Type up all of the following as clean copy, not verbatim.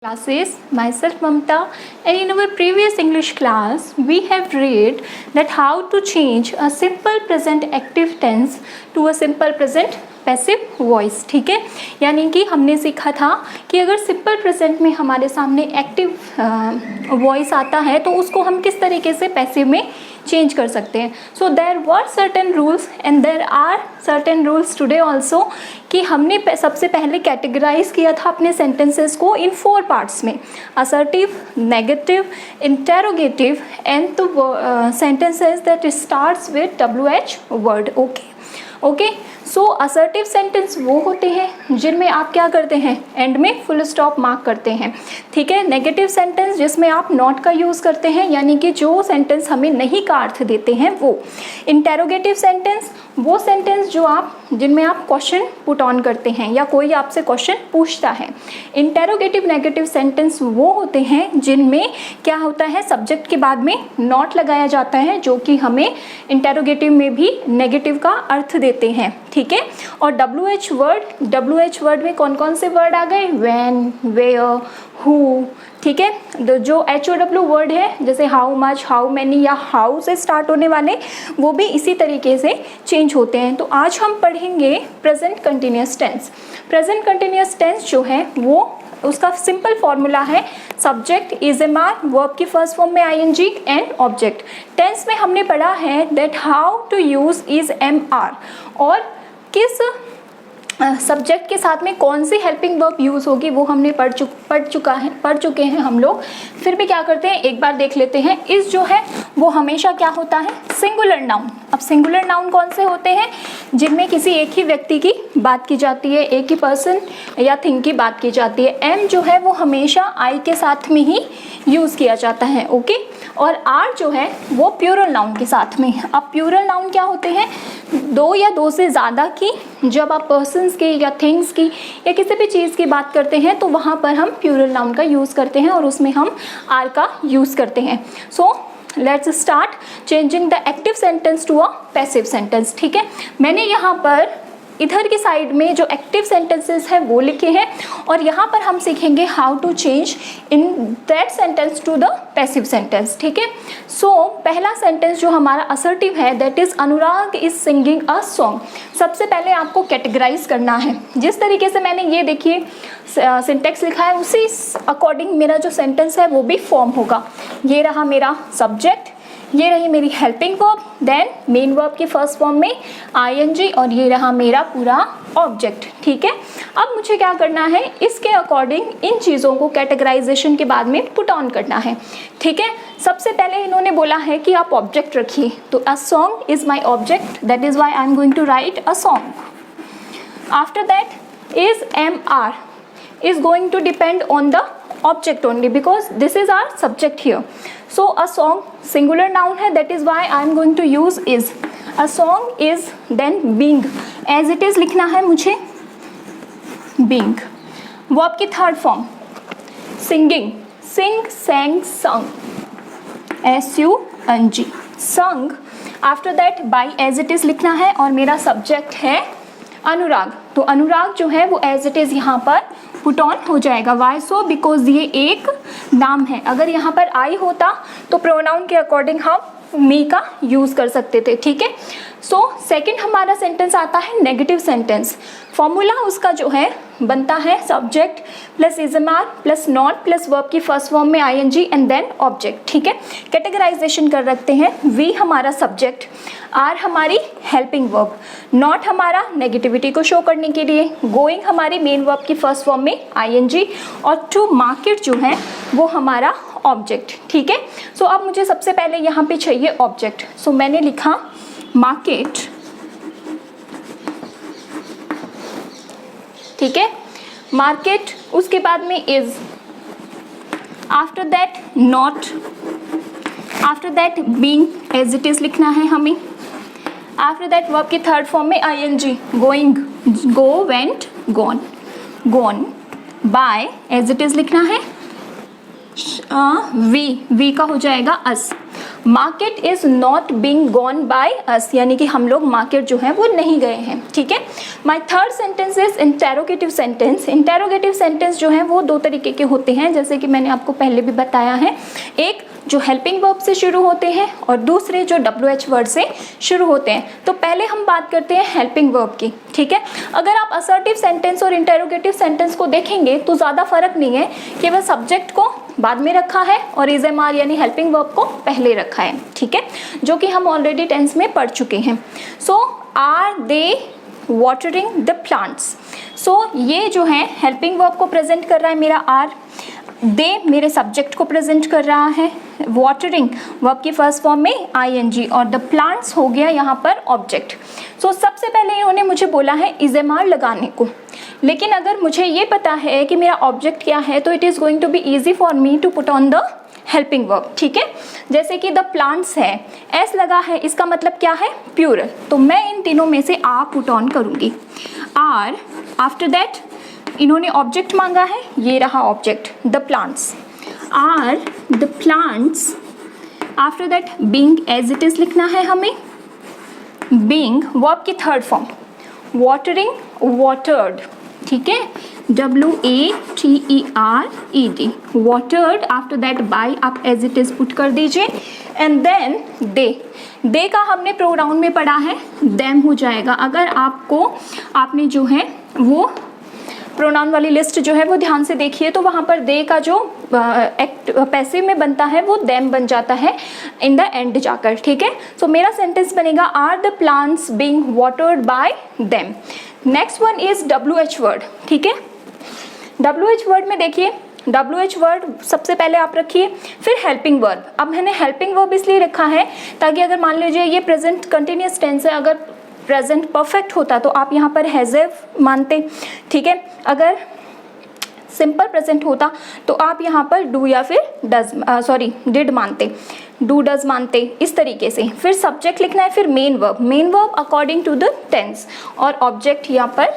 Classes, myself Mamta, and in our previous English class we have read that how to change a simple present active tense to a simple present passive voice. ठीक है, यानी कि हमने सीखा था कि अगर सिंपल प्रेजेंट में हमारे सामने एक्टिव वॉइस आता है तो उसको हम किस तरीके से पैसिव में चेंज कर सकते हैं। So there were certain rules and there are certain rules today also, कि हमने सबसे पहले कैटेगराइज किया था अपने सेंटेंसेस को इन 4 पार्ट्स में, assertive, negative, interrogative and the sentences that starts with WH word. Okay, so assertive sentence वो होते हैं जिनमें आप क्या करते हैं, एंड में फुल स्टॉप मार्क करते हैं। ठीक है, नेगेटिव सेंटेंस जिसमें आप नॉट का यूज़ करते हैं, यानी कि जो सेंटेंस हमें नहीं का अर्थ देते हैं वो। इंटेरोगेटिव सेंटेंस वो सेंटेंस जो आप जिनमें आप क्वेश्चन पुट ऑन करते हैं या कोई आपसे क्वेश्चन पूछता है। इंटेरोगेटिव नेगेटिव सेंटेंस वो होते हैं जिनमें क्या होता है, सब्जेक्ट के बाद में नॉट लगाया जाता है, जो कि हमें इंटेरोगेटिव में भी नेगेटिव का अर्थ देते हैं। ठीक है, और WH वर्ड में कौन कौन से वर्ड आ गए, व्हेन, वेयर, हु। ठीक है, जो HOW वर्ड है जैसे हाउ मच, हाउ मैनी या हाउ से स्टार्ट होने वाले, वो भी इसी तरीके से चेंज होते हैं। तो आज हम पढ़ेंगे present continuous tense. Present continuous tense जो है वो उसका सिंपल फॉर्मूला है subject is am are, verb की फर्स्ट फॉर्म में ING एंड ऑब्जेक्ट। टेंस में हमने पढ़ा है that how to use is am are, और किस सब्जेक्ट के साथ में कौन सी हेल्पिंग वर्ब यूज़ होगी वो हमने पढ़ चुके हैं हम लोग। फिर भी क्या करते हैं, एक बार देख लेते हैं। इस जो है वो हमेशा क्या होता है, सिंगुलर नाउन। अब सिंगुलर नाउन कौन से होते हैं, जिनमें किसी एक ही व्यक्ति की बात की जाती है, एक ही पर्सन या थिंग की बात की जाती है। एम जो है वो हमेशा आई के साथ में ही यूज़ किया जाता है। ओके, और आर जो है वो प्लूरल नाउन के साथ में। अब प्लूरल नाउन क्या होते हैं, 2 या 2 से ज़्यादा की, जब आप पर्सन्स की या थिंग्स की या किसी भी चीज़ की बात करते हैं तो वहाँ पर हम प्लूरल नाउन का यूज़ करते हैं और उसमें हम आर का यूज़ करते हैं। So let's start changing the active sentence to a passive sentence. ठीक है, मैंने यहाँ पर इधर की साइड में जो एक्टिव सेंटेंसेस है वो लिखे हैं, और यहाँ पर हम सीखेंगे how to change in that sentence to the passive sentence. ठीक है, सो पहला सेंटेंस जो हमारा असर्टिव है that is Anurag is singing a song. सबसे पहले आपको कैटेगराइज करना है, जिस तरीके से मैंने ये देखिए सिंटेक्स लिखा है उसी अकॉर्डिंग मेरा जो सेंटेंस है वो भी फॉर्म होगा। ये रहा मेरा सब्जेक्ट, ये रही मेरी helping verb, then main verb की फर्स्ट फॉर्म में ING, और ये रहा मेरा पूरा ऑब्जेक्ट। ठीक है, अब मुझे क्या करना है, इसके अकॉर्डिंग इन चीज़ों को कैटेगराइजेशन के बाद में पुट ऑन करना है। ठीक है, सबसे पहले इन्होंने बोला है कि आप ऑब्जेक्ट रखिए, तो a song is my object, that is why I am going to write a song. After that is MR is going to depend on the object only because this is our subject here. So a song singular noun है, that is why I am going to use is. A song is then being, as it is लिखना है मुझे being. verb की third form singing, sing, sang, sung, SUNG, sung. After that by as it is लिखना है, और मेरा subject है अनुराग, तो अनुराग जो है वो एज इट इज़ यहाँ पर पुट ऑन हो जाएगा। वाई सो, बिकॉज ये एक नाम है। अगर यहाँ पर आई होता तो प्रोनाउन के अकॉर्डिंग हम मी का यूज़ कर सकते थे। ठीक है, सो सेकंड हमारा सेंटेंस आता है नेगेटिव सेंटेंस। फॉर्मूला उसका जो है बनता है subject plus is am are plus not plus verb की फर्स्ट फॉर्म में ING एंड देन ऑब्जेक्ट। ठीक है, कैटेगराइजेशन कर रखते हैं। वी हमारा सब्जेक्ट, आर हमारी हेल्पिंग वर्ब, नॉट हमारा नेगेटिविटी को शो करने के लिए, गोइंग हमारी मेन वर्ब की फर्स्ट फॉर्म में ING, और टू मार्केट जो है वो हमारा ऑब्जेक्ट। ठीक है, सो अब मुझे सबसे पहले यहाँ पे चाहिए ऑब्जेक्ट। सो मैंने लिखा मार्केट। ठीक है, मार्केट, उसके बाद में is, after that not, after that being, as it is लिखना है हमें। आफ्टर दैट वर्ब की थर्ड फॉर्म में ING, going, go, went, gone, gone. By as it is लिखना है, वी का हो जाएगा us. Market is not being gone by us, यानी कि हम लोग मार्केट जो है वो नहीं गए हैं, ठीक है। My third sentence is interrogative sentence. Interrogative sentence जो है वो दो तरीके के होते हैं, जैसे कि मैंने आपको पहले भी बताया है, एक जो हेल्पिंग वर्ब से शुरू होते हैं और दूसरे जो WH वर्ड से शुरू होते हैं। तो पहले हम बात करते हैं हेल्पिंग वर्ब की, ठीक है। अगर आप असर्टिव सेंटेंस और इंटेरोगेटिव सेंटेंस को देखेंगे तो ज़्यादा फर्क नहीं है, केवल सब्जेक्ट को बाद में रखा है और इज एम आर यानी हेल्पिंग वर्ब को पहले रखा है, ठीक है, जो कि हम ऑलरेडी टेंस में पढ़ चुके हैं। So are they watering the plants. So ये जो है हेल्पिंग वर्ब को प्रेजेंट कर रहा है मेरा आर, दे मेरे सब्जेक्ट को प्रेजेंट कर रहा है, वाटरिंग वर्ब की फर्स्ट फॉर्म में ing और द प्लांट्स हो गया यहाँ पर ऑब्जेक्ट। सो सबसे पहले इन्होंने मुझे बोला है इज एम आर लगाने को, लेकिन अगर मुझे ये पता है कि मेरा ऑब्जेक्ट क्या है तो it is going to be easy for me to put on the helping verb, ठीक है। जैसे कि द प्लांट्स है, एस लगा है, इसका मतलब क्या है, प्यूरल, तो मैं इन तीनों में से आ पुट ऑन करूँगी। आर, आफ्टर दैट इन्होंने ऑब्जेक्ट मांगा है, ये रहा object the plants, are the plants. After that being as it is लिखना है हमें, बीइंग वर्ब की थर्ड फॉर्म, वाटरिंग वाटर्ड, ठीक है, WATERED, watered. After that by आप एज इट इज पुट कर दीजिए एंड देन दे का हमने प्रोनाउन में पढ़ा है देम हो जाएगा। अगर आपने जो है वो प्रोनाउन वाली लिस्ट जो है वो ध्यान से देखिए तो वहाँ पर दे का जो एक्ट पैसिव में बनता है वो देम बन जाता है इन द एंड जाकर, ठीक है। सो मेरा सेंटेंस बनेगा are the plants being watered by them. Next one is WH word, ठीक है। WH वर्ड में देखिए, WH वर्ड सबसे पहले आप रखिए, फिर हेल्पिंग वर्ब। अब मैंने हेल्पिंग वर्ब इसलिए रखा है ताकि अगर मान लीजिए ये प्रेजेंट कंटिन्यूस टेंस है, अगर प्रेजेंट परफेक्ट होता तो आप यहाँ पर हैज़ मानते, ठीक है। अगर सिंपल प्रेजेंट होता तो आप यहाँ पर डू या फिर डिड मानते, डू डज मानते, इस तरीके से। फिर सब्जेक्ट लिखना है, फिर main verb according to the tense, और ऑब्जेक्ट यहाँ पर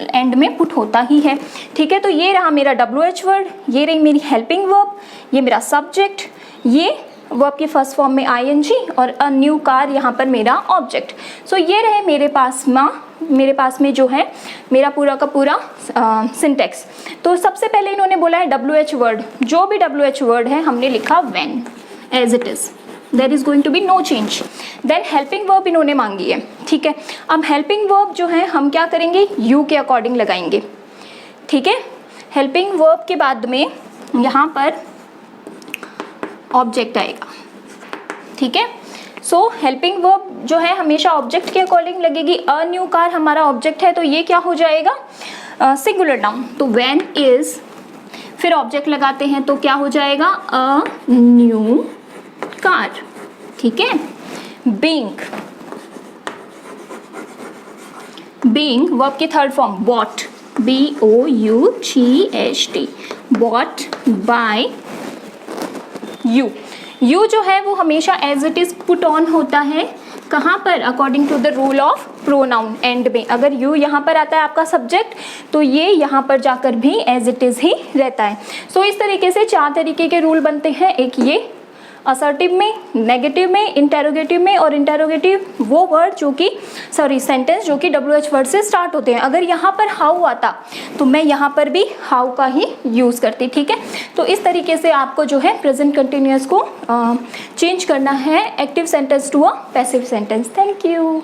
एंड में पुट होता ही है, ठीक है। तो ये रहा मेरा WH वर्ड, ये रही मेरी हेल्पिंग वर्ब, ये मेरा सब्जेक्ट, ये वर्ब की फर्स्ट फॉर्म में ing और अ न्यू कार यहाँ पर मेरा ऑब्जेक्ट। सो ये रहे मेरे पास में जो है मेरा पूरा का पूरा सिंटेक्स। तो सबसे पहले इन्होंने बोला है WH वर्ड, जो भी WH वर्ड है हमने लिखा when as it is, there is going to be no change. Then helping verb इन्होंने मांगी है, ठीक है। अब हेल्पिंग वर्ब जो है हम क्या करेंगे, यू के अकॉर्डिंग लगाएंगे, ठीक है। हेल्पिंग वर्ब के बाद में यहाँ पर ऑब्जेक्ट आएगा, ठीक है। सो हेल्पिंग वर्ब जो है हमेशा ऑब्जेक्ट के अकॉर्डिंग लगेगी। अ न्यू कार हमारा ऑब्जेक्ट है तो ये क्या हो जाएगा, सिंगुलर नाउन। तो व्हेन इज, फिर ऑब्जेक्ट लगाते हैं तो क्या हो जाएगा, अ न्यू कार, ठीक है। बीइंग वर्ब की third form bought, BOUGHT, bought by you. You जो है वो हमेशा as it is put on होता है, कहाँ पर, according to the rule of pronoun and में। अगर यू यहाँ पर आता है आपका सब्जेक्ट तो ये यहाँ पर जाकर भी एज इट इज ही रहता है। सो इस तरीके से 4 तरीके के रूल बनते हैं, एक ये असर्टिव में, नेगेटिव में, इंटेरोगेटिव में, और इंटेरोगेटिव वो वर्ड जो कि सेंटेंस जो कि WH वर्ड से स्टार्ट होते हैं। अगर यहाँ पर हाउ आता तो मैं यहाँ पर भी हाउ का ही यूज़ करती, ठीक है। तो इस तरीके से आपको जो है प्रेजेंट कंटिन्यूअस को चेंज करना है active sentence to a passive sentence. Thank you.